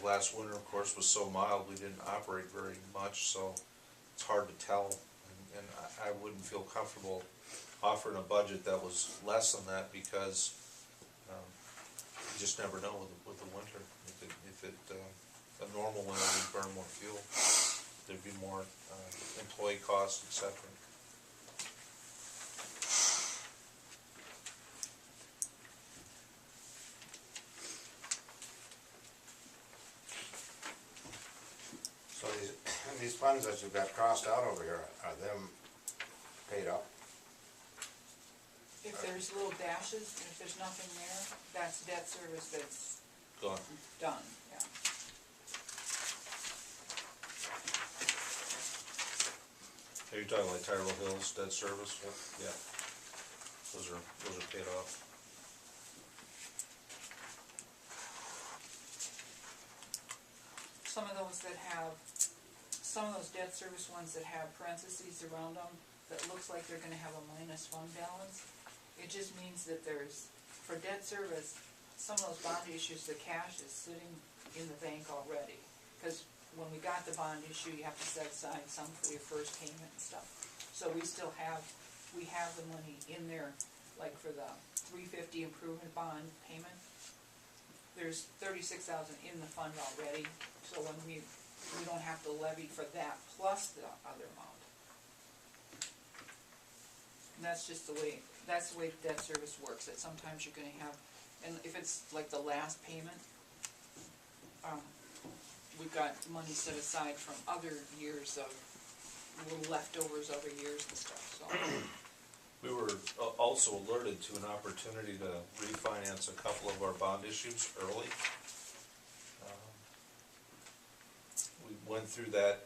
Last winter, of course, was so mild, we didn't operate very much, so it's hard to tell. And I wouldn't feel comfortable offering a budget that was less than that, because you just never know with the winter. If it a normal winter, we'd burn more fuel, there'd be more employee costs, etc. So these funds that you've got crossed out over here, are them paid up? If there's little dashes, and if there's nothing there, that's debt service that's Gone. done, yeah. Are you talking like Tyrell Hills debt service? Yeah. Those are paid off. Some of those debt service ones that have parentheses around them, that looks like they're gonna have a minus fund balance, it just means that there's, for debt service, some of those bond issues, the cash is sitting in the bank already. Cause when we got the bond issue, you have to set aside some for your first payment and stuff. So we have the money in there, like for the $350 improvement bond payment, there's $36,000 in the fund already, so when we don't have to levy for that plus the other amount. And that's just the way debt service works, that sometimes you're gonna have, and if it's like the last payment, we've got money set aside from other years of little leftovers, other years and stuff, so. We were also alerted to an opportunity to refinance a couple of our bond issues early. We went through that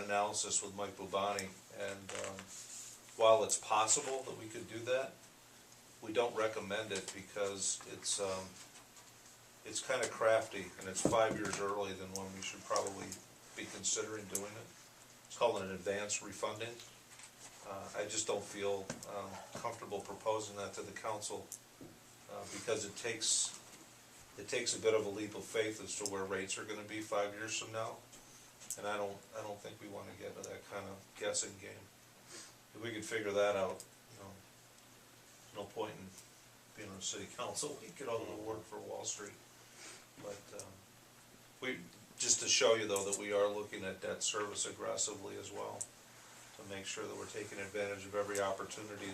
analysis with Mike Bubani, and while it's possible that we could do that, we don't recommend it because it's kind of crafty, and it's 5 years early than when we should probably be considering doing it. It's called an advance refunding. I just don't feel comfortable proposing that to the council because it takes a bit of a leap of faith as to where rates are going to be 5 years from now, and I don't think we want to get into that kind of guessing game. If we could figure that out, there's no point in being on city council. We could all go to work for Wall Street, but just to show you though that we are looking at debt service aggressively as well, to make sure that we're taking advantage of every opportunity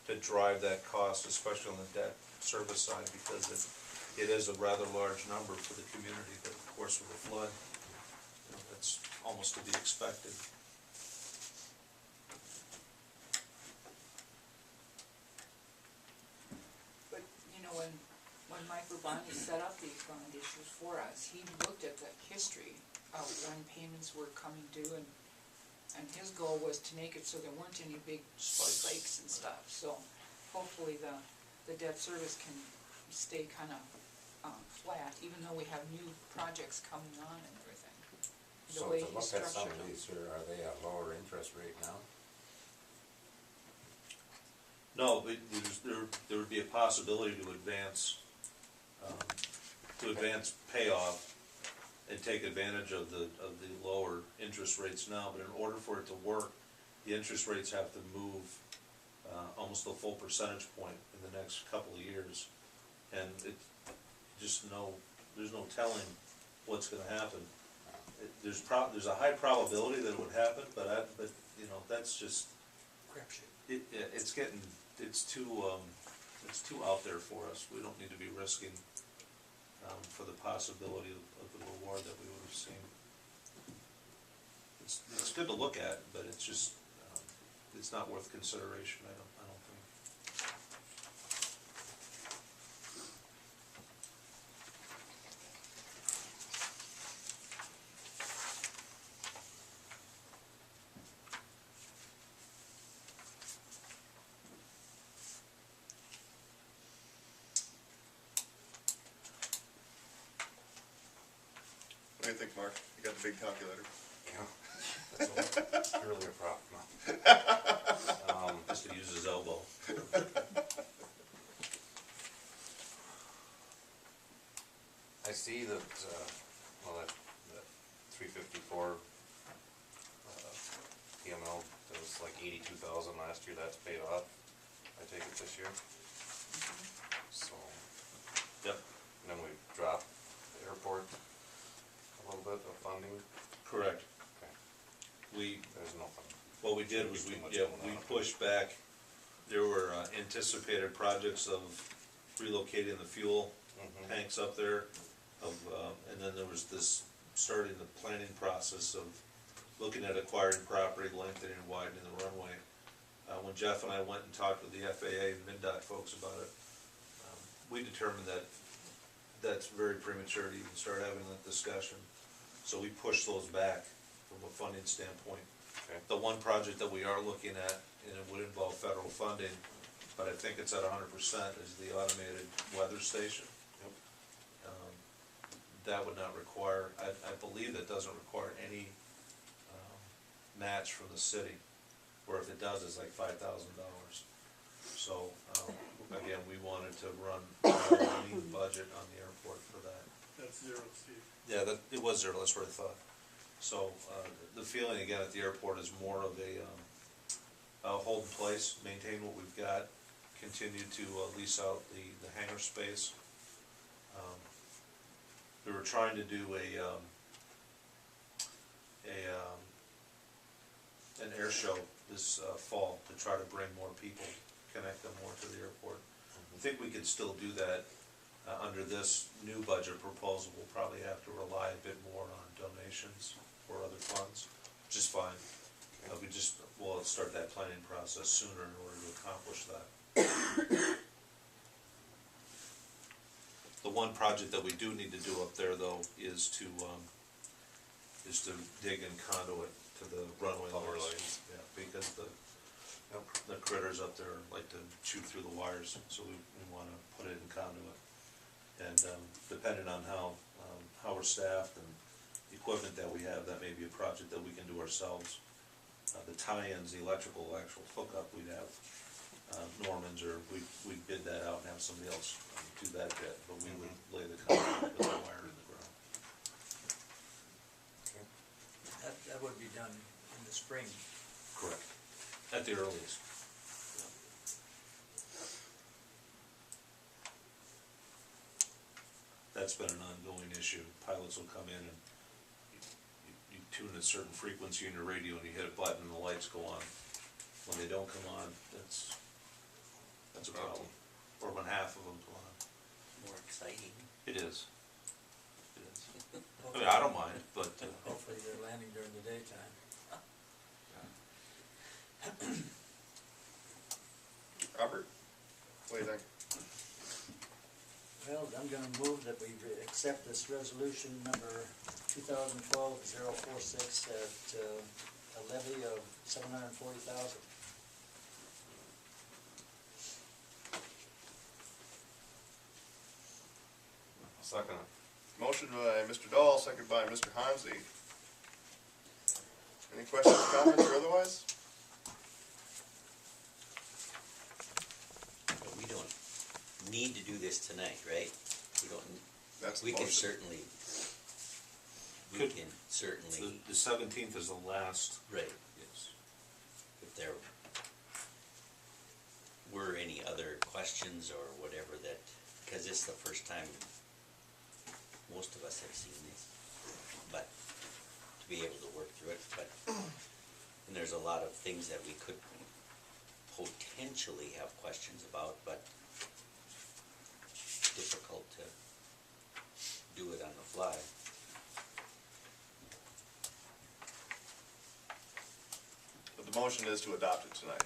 to drive that cost, especially on the debt service side, because it is a rather large number for the community. But of course, with the flood, that's almost to be expected. But, when Mike Rubani set up these bond issues for us, he looked at the history of when payments were coming due, and his goal was to make it so there weren't any big spikes and stuff. So hopefully the debt service can stay kind of flat, even though we have new projects coming on and everything. So to look at some of these here, are they at lower interest rate now? No, but there would be a possibility to advance payoff and take advantage of the lower interest rates now. But in order for it to work, the interest rates have to move almost a full percentage point in the next couple of years, and there's no telling what's going to happen. There's a high probability that it would happen, but that's just crapshoot. It's too out there for us. We don't need to be risking for the possibility of the reward that we would have seen. It's good to look at, but it's just it's not worth consideration. I don't think. What do you think, Mark? You got the big calculator. Yeah, that's really a problem. Just to use his elbow. I see that, well, that 354, PML, that was like 82,000 last year, that's paid off, I take it this year, so. Yep. And then we dropped the airport a little bit of funding, Correct. okay, We, there's nothing. what we did was Too much we going on. pushed back, there were anticipated projects of relocating the fuel tanks up there, and then there was this, starting the planning process of looking at acquiring property, lengthening and widening the runway. When Jeff and I went and talked with the FAA and MnDOT folks about it, we determined that that's very premature to even start having that discussion. So we pushed those back from a funding standpoint. Okay. The one project that we are looking at, and it would involve federal funding, but I think it's at 100%, is the automated weather station. Yep. That would not require, I believe that doesn't require any match from the city, or if it does, it's like $5,000. So, again, we wanted to run a lean budget on the airport for that. That's zero, Steve. Yeah, it was zero, that's what I thought. So, the feeling again at the airport is more of a hold in place, maintain what we've got, continue to lease out the hangar space. We were trying to do an air show this fall to try to bring more people, connect them more to the airport. I think we could still do that under this new budget proposal. We'll probably have to rely a bit more on donations or other funds, which is fine. We'll start that planning process sooner in order to accomplish that. The one project that we do need to do up there, though, is to dig in conduit to the runway Power lines. lines. Yeah, because the critters up there like to chew through the wires, so we wanna put it in conduit. And, depending on how we're staffed and the equipment that we have, that may be a project that we can do ourselves. The tie-ins, the electrical actual hookup, we'd have Norman's, or we'd bid that out and have somebody else do that bit, but we would lay the conduit with the wire in the ground. Okay. That would be done in the spring. Correct. At the earliest. That's been an ongoing issue. Pilots will come in and you tune a certain frequency in your radio and you hit a button and the lights go on. When they don't come on, that's a problem. Or when half of them come on. More exciting. It is. It is. I mean, I don't mind, but, Hopefully they're landing during the daytime. Robert, what do you think? Well, I'm gonna move that we accept this resolution number 2012-046 at a levy of $740,000. Second it. Motion by Mr. Dahl, second by Mr. Hansi. Any questions, comments, or otherwise? But we don't need to do this tonight, right? We don't, That's the we can motion. certainly, the 17th is the last. right, Yes. if there were any other questions or whatever that, because this is the first time most of us have seen this, but to be able to work through it, but, and there's a lot of things that we could potentially have questions about, but difficult to do it on the fly. But the motion is to adopt it tonight.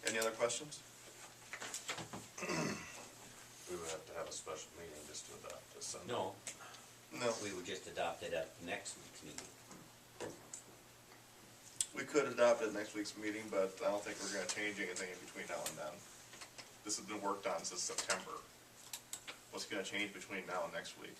Any other questions? We would have to have a special meeting just to adopt this. No, No. we would just adopt it at next week's meeting. We could adopt it at next week's meeting, but I don't think we're gonna change anything in between now and then. This has been worked on since September. What's gonna change between now and next week?